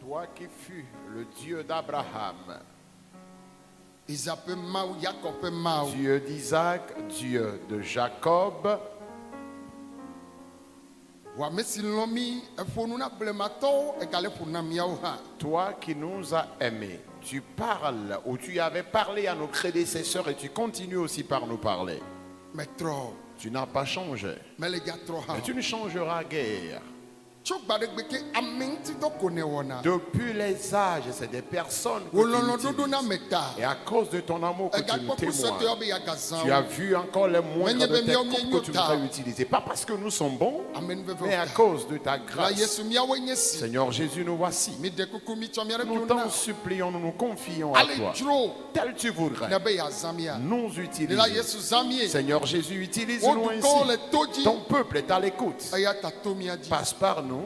Toi qui fus le Dieu d'Abraham, Dieu d'Isaac, Dieu de Jacob, toi qui nous as aimés, tu parles ou tu avais parlé à nos prédécesseurs et tu continues aussi par nous parler. Tu n'as pas changé, mais tu ne changeras guère. Depuis les âges, c'est des personnes que tu utilises. Et à cause de ton amour que tu nous témoignes, tu as vu encore les moindres de tes coupes que tu voudrais utiliser. Pas parce que nous sommes bons, mais à cause de ta grâce. Seigneur Jésus, nous voici. Nous t'en supplions, nous nous confions à toi. Tel tu voudrais nous utiliser. Seigneur Jésus, utilise-nous ainsi. Ton peuple est à l'écoute. Passe par nous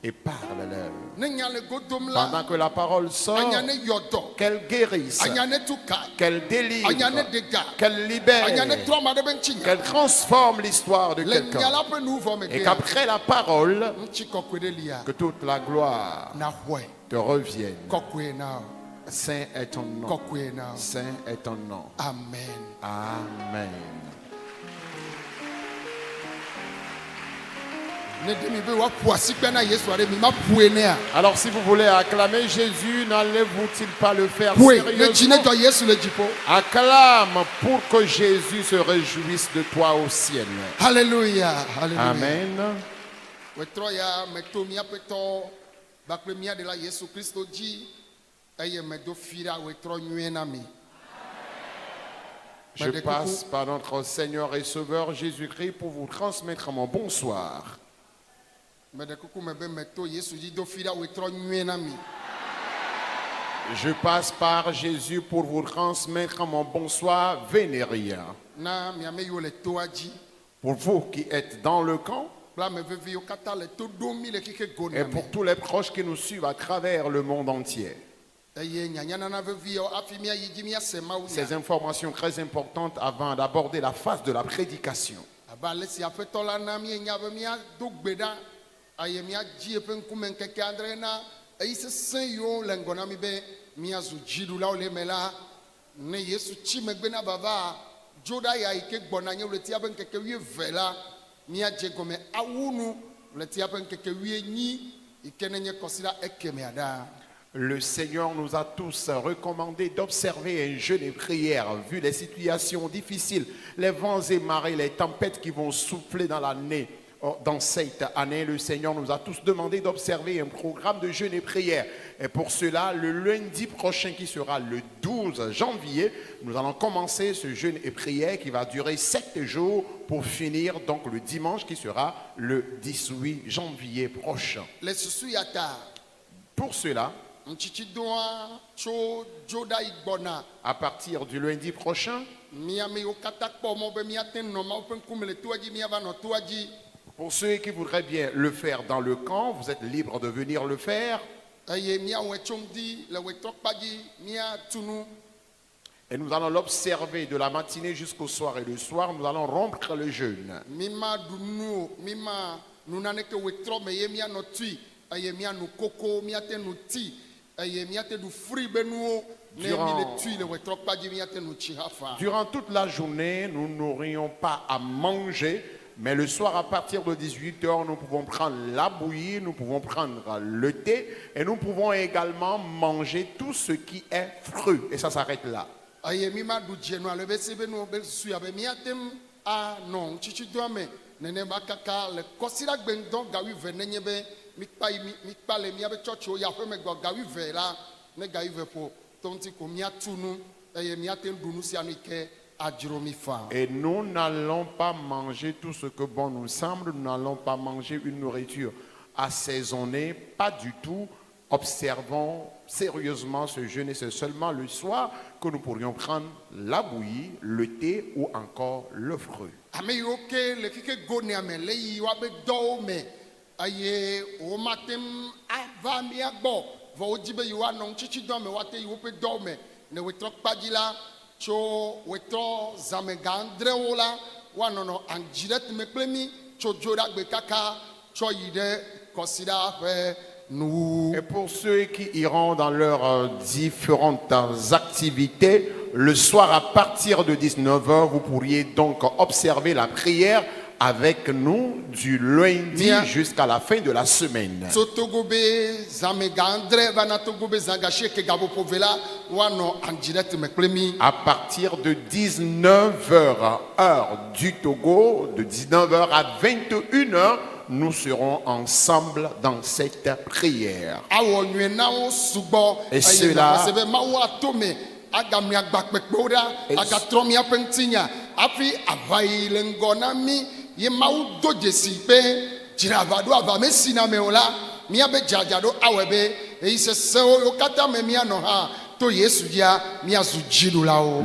et parle-leur. Pendant que la parole sort, qu'elle guérisse, qu'elle délivre, qu'elle libère, qu'elle transforme l'histoire de quelqu'un. Et qu'après la parole, que toute la gloire te revienne. Saint est ton nom. Saint est ton nom. Amen. Amen. Alors si vous voulez acclamer Jésus, n'allez-vous-t-il pas le faire sérieusement? Acclame pour que Jésus se réjouisse de toi au ciel. Alléluia. Amen. Je passe par notre Seigneur et Sauveur Jésus-Christ pour vous transmettre mon bonsoir. Je passe par Jésus pour vous transmettre mon bonsoir vénérien. Pour vous qui êtes dans le camp, et pour tous les proches qui nous suivent à travers le monde entier. Ces informations très importantes avant d'aborder la phase de la prédication. Le Seigneur nous a tous recommandé d'observer un jeûne et prière, vu les situations difficiles, les vents et marées, les tempêtes qui vont souffler dans l'année. Dans cette année, le Seigneur nous a tous demandé d'observer un programme de jeûne et prière. Et pour cela, le lundi prochain, qui sera le 12 janvier, nous allons commencer ce jeûne et prière qui va durer 7 jours pour finir donc le dimanche qui sera le 18 janvier prochain. Pour cela, à partir du lundi prochain, pour ceux qui voudraient bien le faire dans le camp, vous êtes libres de venir le faire. Et nous allons l'observer de la matinée jusqu'au soir. Et le soir, nous allons rompre le jeûne. Durant toute la journée, nous n'aurions pas à manger, mais le soir à partir de 18h, nous pouvons prendre la bouillie, nous pouvons prendre le thé et nous pouvons également manger tout ce qui est fruit. Et ça s'arrête là. Et nous n'allons pas manger tout ce que bon nous semble, nous n'allons pas manger une nourriture assaisonnée, pas du tout. Observons sérieusement ce jeûne et c'est seulement le soir que nous pourrions prendre la bouillie, le thé ou encore le fruit. Et pour ceux qui iront dans leurs différentes activités, le soir à partir de 19h, vous pourriez donc observer la prière avec nous du lundi jusqu'à la fin de la semaine. À partir de 19h, heure du Togo, de 19h à 21h, nous serons ensemble dans cette prière. Et cela...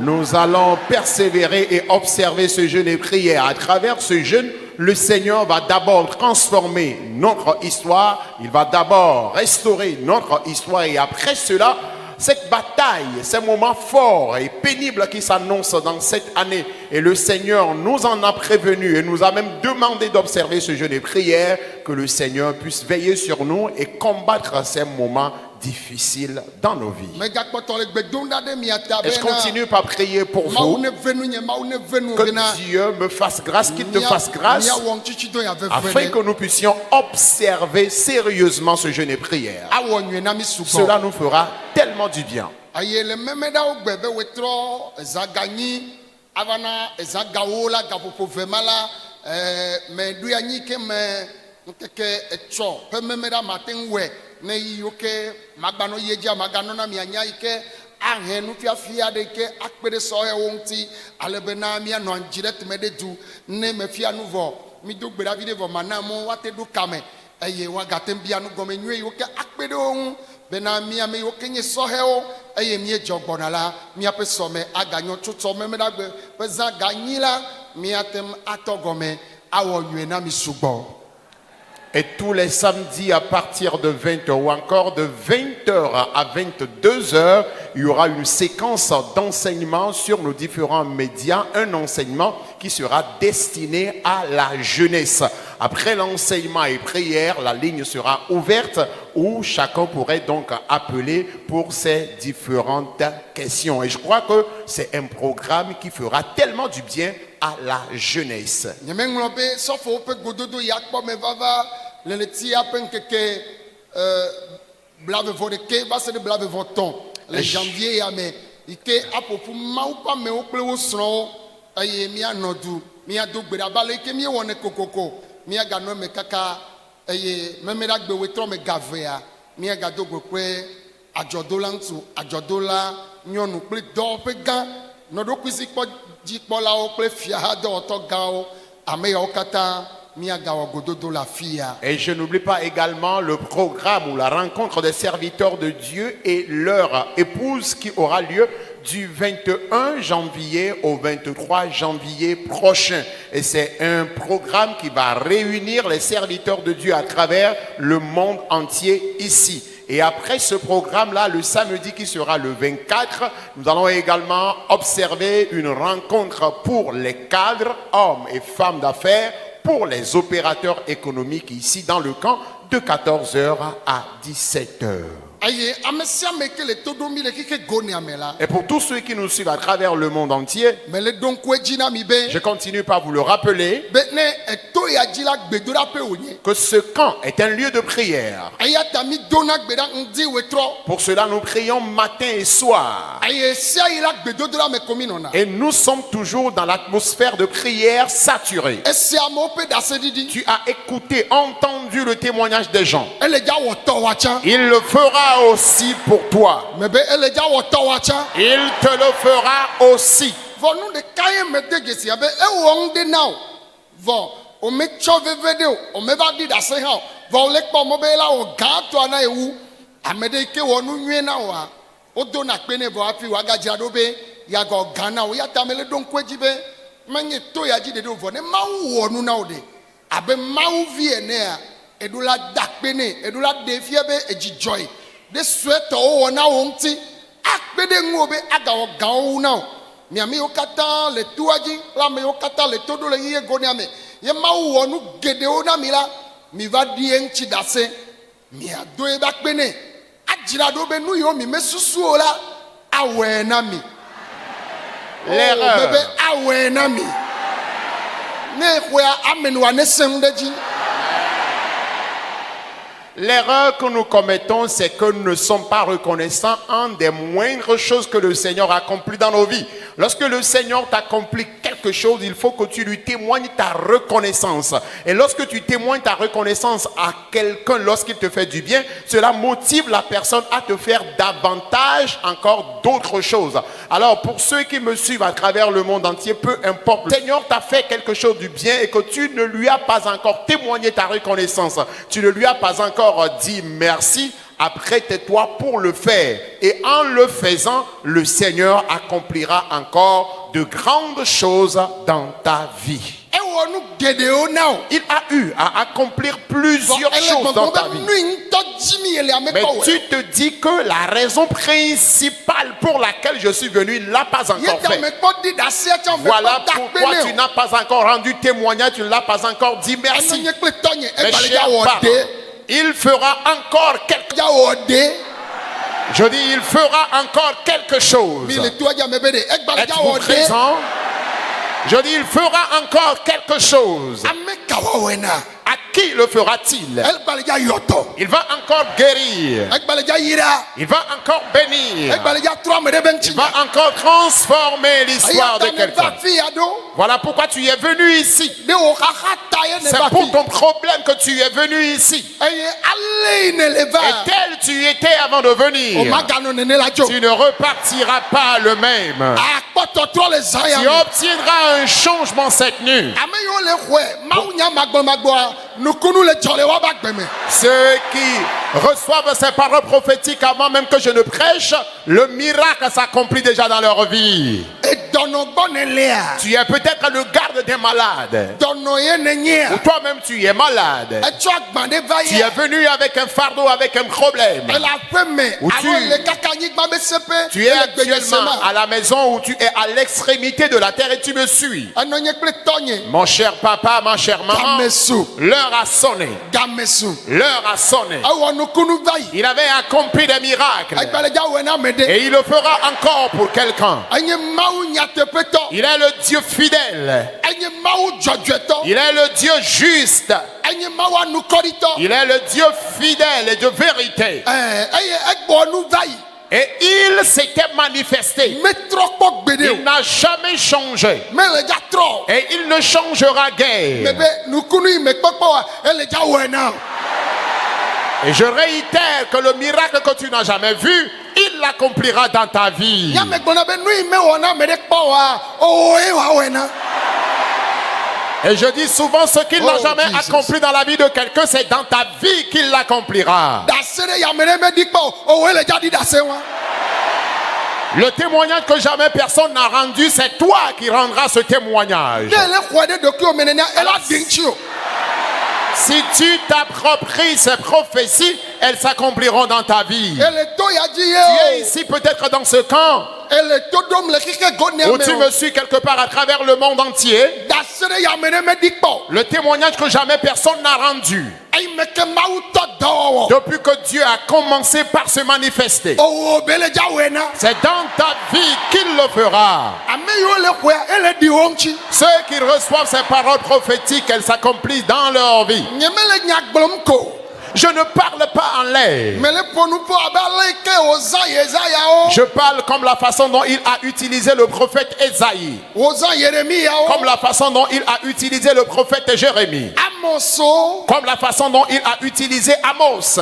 Nous allons persévérer et observer ce jeûne et prière. À travers ce jeûne, le Seigneur va d'abord transformer notre histoire. Il va d'abord restaurer notre histoire. Et après cela, cette bataille, ces moments forts et pénibles qui s'annoncent dans cette année, et le Seigneur nous en a prévenu et nous a même demandé d'observer ce jeûne et prière, que le Seigneur puisse veiller sur nous et combattre ces moments difficiles dans nos vies. Et je continue par prier pour vous, que Dieu me fasse grâce, qu'il te fasse grâce, afin que nous puissions observer sérieusement ce jeûne et prière. Cela nous fera tellement du bien. Magbano yeja magano na mianya ike ahenu fiafia de ke akpede so he wonti alebena mi ano direct mededu ne mafia nuvo mi do gbera vide vo manamo wate du kame eye wa gatem bia nu gome nwe yo ke akpede ohun bena mi ame yo kenye so he o eye mi ejogbona la mi apeso me aganyo tuto me medagbe peza ganyila mi atem atogome awo nwe na mi sugbo. Et tous les samedis à partir de 20h ou encore de 20h à 22h, il y aura une séquence d'enseignement sur nos différents médias, un enseignement qui sera destiné à la jeunesse. Après l'enseignement et prière, la ligne sera ouverte où chacun pourrait donc appeler pour ces différentes questions. Et je crois que c'est un programme qui fera tellement du bien à la jeunesse. Le tia penkeke blave vodeke va se de blave voton le janvier ya me ike apopu maupa me okle wosro aye mi anodu mi adogbera bale ike mi wone kokoko mi agano me kaka aye memera gbe wetro me gavea mi agadogbo pe ajodola ntu ajodola nyonu pe do pe gan no do kwisi po jipola o pe fia ha do to ga o ame ya okata. Et je n'oublie pas également le programme ou la rencontre des serviteurs de Dieu et leur épouse qui aura lieu du 21 janvier au 23 janvier prochain. Et c'est un programme qui va réunir les serviteurs de Dieu à travers le monde entier ici. Et après ce programme-là, le samedi qui sera le 24, nous allons également observer une rencontre pour les cadres, hommes et femmes d'affaires, pour les opérateurs économiques ici dans le camp de 14h à 17h. Et pour tous ceux qui nous suivent à travers le monde entier, je continue par vous le rappeler que ce camp est un lieu de prière. Pour cela, nous prions matin et soir. Et nous sommes toujours dans l'atmosphère de prière saturée. Tu as écouté, entendu le témoignage des gens. Il le fera aussi pour toi. Il te le fera aussi. de sweater o na wonti akpede ngobe agawo gawo na miami okata le tuaji la me okata le todo le ye goniame ye ma wonu gede o na mila mi va di enchi dase mi ado e ba pene ajira do be nu yo mi mesusu ola awe na mi l'erreur bebe awe na mi ne kwa amenwa ne sendeji. L'erreur que nous commettons, c'est que nous ne sommes pas reconnaissants en des moindres choses que le Seigneur accomplit dans nos vies. Lorsque le Seigneur t'accomplit quelque chose, il faut que tu lui témoignes ta reconnaissance. Et lorsque tu témoignes ta reconnaissance à quelqu'un, lorsqu'il te fait du bien, cela motive la personne à te faire davantage encore d'autres choses. Alors, pour ceux qui me suivent à travers le monde entier, peu importe, le Seigneur t'a fait quelque chose du bien et que tu ne lui as pas encore témoigné ta reconnaissance. Tu ne lui as pas encore dit merci, apprête-toi pour le faire. Et en le faisant, le Seigneur accomplira encore de grandes choses dans ta vie. Il a eu à accomplir plusieurs choses dans ta vie. Mais tu te dis que la raison principale pour laquelle je suis venu, il ne l'a pas encore fait. Voilà pourquoi tu n'as pas encore rendu témoignage, tu ne l'as pas encore dit merci. Mes chers parents, il fera encore quelque chose. Je dis, il fera encore quelque chose. Êtes-vous présent? Je dis, il fera encore quelque chose. À qui le fera-t-il? Il va encore guérir. Il va encore bénir. Il va encore transformer l'histoire de quelqu'un. Voilà pourquoi tu es venu ici. C'est pour ton problème que tu es venu ici. Et tel tu étais avant de venir, tu ne repartiras pas le même. Tu obtiendras un changement cette nuit. Ceux qui reçoivent ces paroles prophétiques avant même que je ne prêche, le miracle s'accomplit déjà dans leur vie. Tu es peut-être le garde des malades. Ou toi-même tu es malade. Tu es venu avec un fardeau, avec un problème. Ou tu es actuellement à la maison, où tu es à l'extrémité de la terre et tu me suis. Mon cher papa, ma chère maman, l'heure a sonné. L'heure a sonné. Il avait accompli des miracles. Et il le fera encore pour quelqu'un. Il est le Dieu fidèle. Il est le Dieu juste. Il est le Dieu fidèle et de vérité. Et il s'était manifesté. Il n'a jamais changé. Et il ne changera guère. Et je réitère que le miracle que tu n'as jamais vu, il l'accomplira dans ta vie. Et je dis souvent, ce qu'il n'a jamais accompli dans la vie de quelqu'un, c'est dans ta vie qu'il l'accomplira. Le témoignage que jamais personne n'a rendu, c'est toi qui rendras ce témoignage. Si tu t'appropries ces prophéties, elles s'accompliront dans ta vie. Tu es ici peut-être dans ce camp, où tu me suis quelque part à travers le monde entier. Le témoignage que jamais personne n'a rendu, depuis que Dieu a commencé par se manifester, c'est dans ta vie qu'il le fera. Ceux qui reçoivent ces paroles prophétiques, elles s'accomplissent dans leur vie. Je ne parle pas en l'air. Je parle comme la façon dont il a utilisé le prophète Esaïe. Comme la façon dont il a utilisé le prophète Jérémie. Comme la façon dont il a utilisé Amos.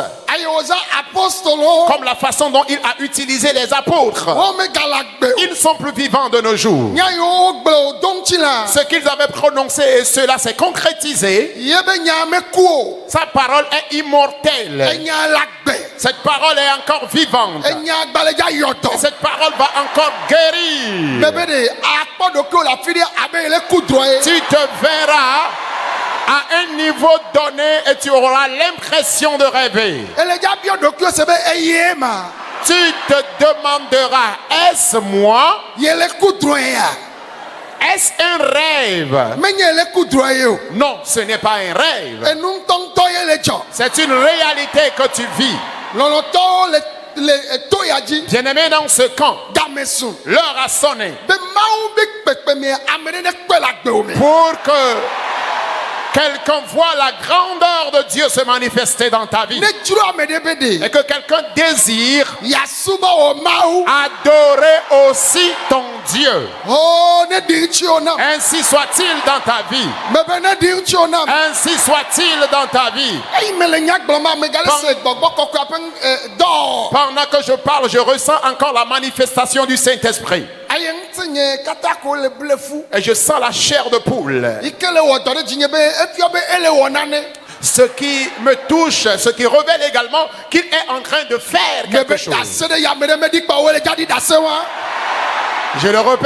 Comme la façon dont il a utilisé les apôtres. Ils ne sont plus vivants de nos jours. Ce qu'ils avaient prononcé, et cela s'est concrétisé. Sa parole est immortelle. Cette parole est encore vivante. Et cette parole va encore guérir. Tu te verras à un niveau donné et tu auras l'impression de rêver. Tu te demanderas, est-ce moi? Est-ce un rêve? Non, ce n'est pas un rêve. C'est une réalité que tu vis. Bien-aimé, dans ce camp, l'heure a sonné pour que quelqu'un voit la grandeur de Dieu se manifester dans ta vie. Et que quelqu'un désire adorer aussi ton Dieu. Ainsi soit-il dans ta vie. Ainsi soit-il dans ta vie. Pendant que je parle, je ressens encore la manifestation du Saint-Esprit. Et je sens la chair de poule. Ce qui me touche, ce qui révèle également qu'il est en train de faire quelque chose. Je le répète.